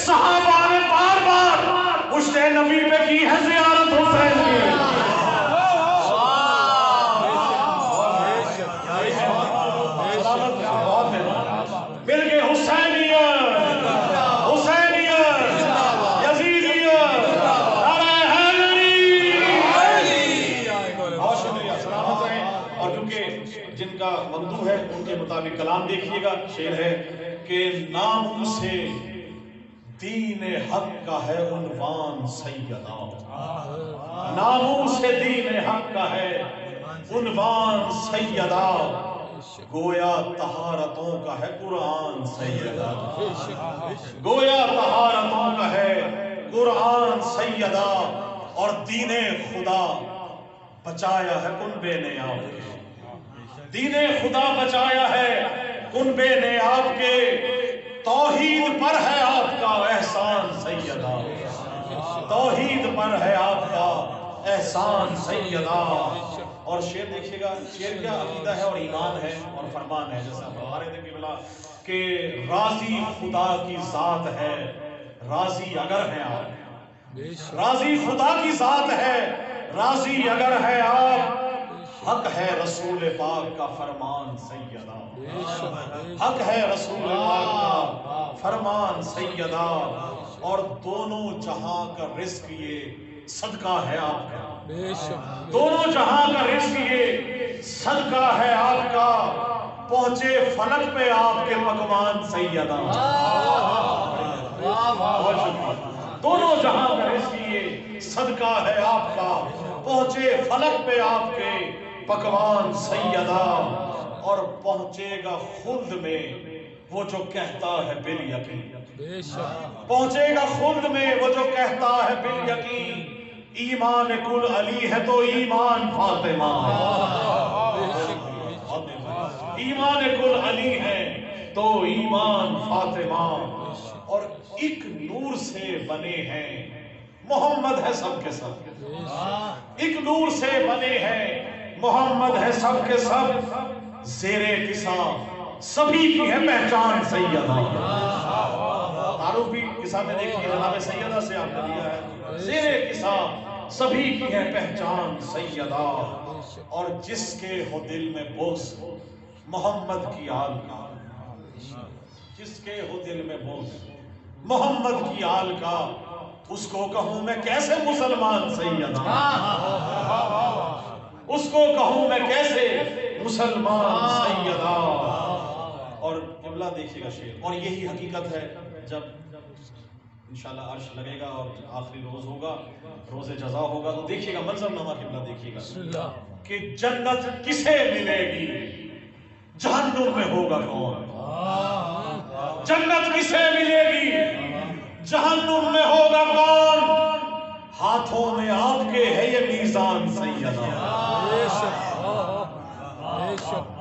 صحابہ نے بار بار پشت نبی پہ کی ہے زیارت حسین کی. مل کے حسینیت، حسینیت، یزیدیت، نعرہ حیدری. بہت شکریہ، سلامت رہیں. اور کیونکہ جن کا مندوب ہے ان کے مطابق کلام دیکھیے گا. شعر ہے کہ نام سے دین حق کا ہے عنوان سیدہ، ناموں سے دین حق کا ہے عنوان سیدہ، گویا طہارتوں کا ہے قرآن سیدہ، گویا طہارتوں کا ہے قرآن سیدہ. اور دین خدا بچایا ہے کنبے نے آپ کے، دین خدا بچایا ہے کنبے نے آپ کے، توحید پر ہے آپ کا احسان سیدہ، توحید پر ہے آپ کا احسان سیدہ. اور شعر دیکھیے گا، شعر کیا عقیدہ ہے اور ایمان ہے اور فرمان ہے. جیسا فرما رہے تھے قبلہ کہ راضی خدا کی ذات ہے، راضی اگر ہیں آپ، راضی خدا کی ذات ہے، راضی اگر ہے آپ، حق ہے رسول پاک کا فرمان سیدہ، حق ہے رسول پاک کا فرمان سیدہ. اور دونوں جہاں کا رزق یہ صدقہ ہے آپ کا، دونوں جہاں کا رزق یہ صدقہ ہے آپ کا، پہنچے فلک پہ آپ کے پکوان سیدہ. دونوں جہاں کا رزق یہ صدقہ ہے آپ کا، پہنچے فلک پہ آپ کے پکوان سیدہ. اور پہنچے گا خلد میں وہ جو کہتا ہے بال یقین، پہنچے گا خلد میں وہ جو کہتا ہے بال یقین، ایمان کل علی ہے تو ایمان فاطمہ، ایمان کل علی ہے تو ایمان فاطمہ. اور ایک نور سے بنے ہیں، محمد ہے سب کے سب، ایک نور سے بنے ہیں، محمد ہے سب کے سب، زیر قصہ سبھی کی ہے پہچان سیدہ. تعارف بھی قصہ میں دیکھیے جناب سیدہ سے آپ نے دیا ہے، زیر قصہ سبھی کی ہے پہچان سیدہ. اور جس کے ہو دل میں بغض محمد کی آل کا، جس کے ہو دل میں بغض محمد کی آل کا، اس کو کہوں میں کیسے مسلمان سیدہ، اس کو کہوں میں کیسے مسلمان سیدہ. اور قبلہ دیکھیے گا شعر، اور یہی حقیقت ہے. جب انشاءاللہ عرش لگے گا اور آخری روز ہوگا، روز جزا ہوگا، تو دیکھیے گا منظر نامہ قبلہ دیکھیے گا کہ جنت کسے ملے گی، جہنم میں ہوگا کون. جنت کسے ملے گی، جہنم میں ہوگا کون. ہاتھوں میں آپ کے ہے یہ میزان سیدہ،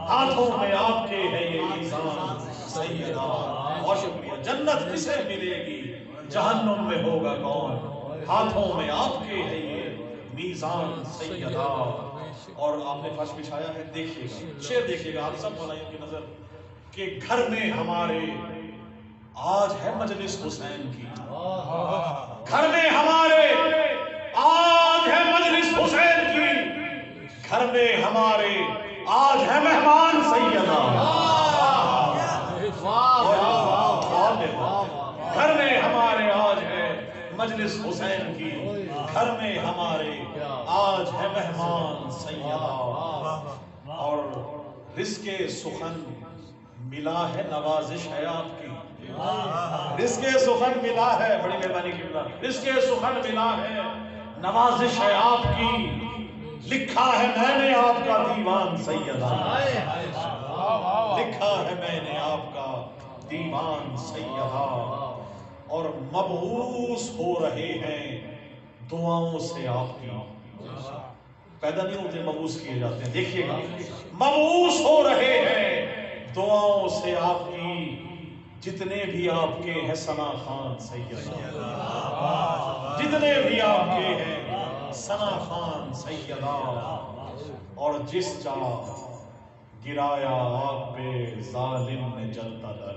ہاتھوں میں آپ کے ہے یہ میزان سیدہ. اور شکریہ. جنت کسے ملے گی، جہنم میں ہوگا کون، ہاتھوں میں آپ کے ہے یہ میزان سیدہ. اور آپ نے فرش بچھایا ہے، دیکھیے گا شعر دیکھیے گا آپ سب ملائیوں کی نظر کہ گھر میں ہمارے آج ہے مجلس حسین کی، گھر میں ہمارے آج ہے مجلس حسین کی، گھر میں ہمارے آج ہے مہمان سیدہ. گھر میں ہمارے آج ہے مجلس حسین کی، گھر میں ہمارے آج ہے مہمان سیدہ. اور رزق سخن ملا ہے، نوازش ہے آپ کی، رزق سخن ملا ہے، بڑی مہربانی کی بلا، رزق سخن ملا ہے، نوازش ہے آپ کی، لکھا ہے میں نے آپ کا دیوان سیدہ، لکھا ہے میں نے آپ کا دیوان سیدہ. اور مبعوث ہو رہے ہیں دعاؤں سے آپ کی، پیدا نہیں ہوتے مبعوث کیے جاتے ہیں. دیکھیے گا مبعوث ہو رہے ہیں دعاؤں سے آپ کی، جتنے بھی آپ کے ہیں ثنا خان سیدہ، جتنے بھی آپ کے ہیں ثنا خان سیدہ. اور جس جا گرایا آپ پہ ظالم نے جلتا در،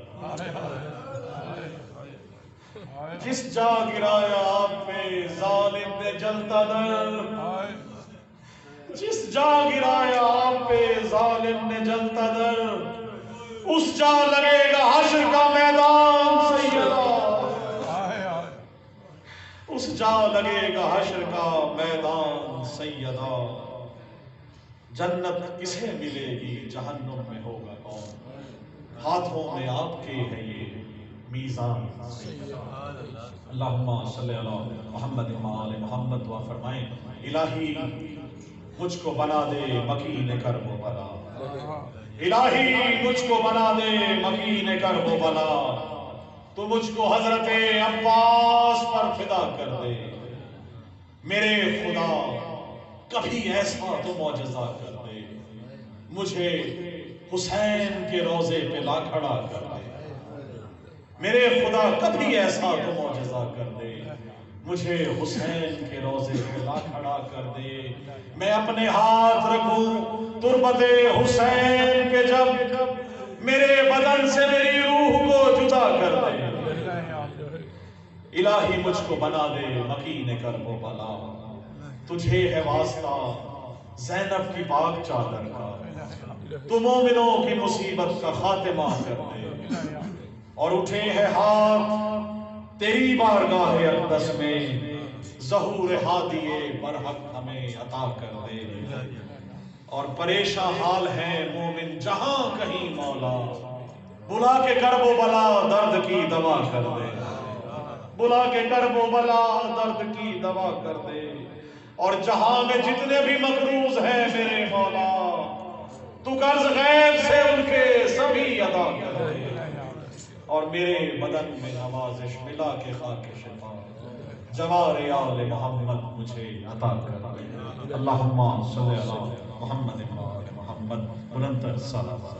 جس جا گرایا آپ پہ ظالم نے جلتا در، جس جا گرایا آپ پہ ظالم نے جلتا در، اس جا لگے گا حشر کا میدان سیدہ، اس جا لگے گا حشر کا میدان سیدہ۔ جنت کسے ملے گی جہنم میں ہوگا کون، ہاتھوں میں آپ کے ہے یہ میزان سیدہ۔ اللہم صلی علی محمد وآل محمد، دعا فرمائیں الہی مجھ کو بنا دے مکین کرب و بلا، الہی مجھ کو بنا دے مکین کرب و بلا، تو مجھ کو حضرت عباس پر فدا کر دے، میرے خدا کبھی ایسا تو معجزہ کر دے، مجھے حسین کے روضے پہ لا کھڑا کر دے، میرے خدا کبھی ایسا تو معجزہ کر دے، مجھے حسین کے روضے پہ لا کھڑا کر دے، میں اپنے ہاتھ رکھوں تربت حسین پہ جب میرے بدن سے میری روح کو جدا کر دے، الہی مجھ کو بنا دے مکین کرب و بلا، تجھے ہے واسطہ زینب کی پاک چادر کا، تو مومنوں کی مصیبت کا خاتمہ کر دے، اور اٹھے ہے ہاتھ تیری بارگاہ اقدس میں، ظہور ہادی برحق ہمیں عطا کر دے، اور پریشان حال ہے مومن جہاں کہیں مولا، بلا کے کرب و بلا درد کی دوا کر دے، بلا کے کرب و بلا درد کی دوا کر دے، اور جہاں میں جتنے بھی مقروض ہیں میرے مولا، تو قرض غیب سے ان کے سبھی ادا کر دے، اور میرے بدن میں نوازش ملا کے خاک شفا، جوار آل محمد مجھے عطا کر دے۔ اللہم صلی علی محمد و آل محمد، بلندتر صلوات۔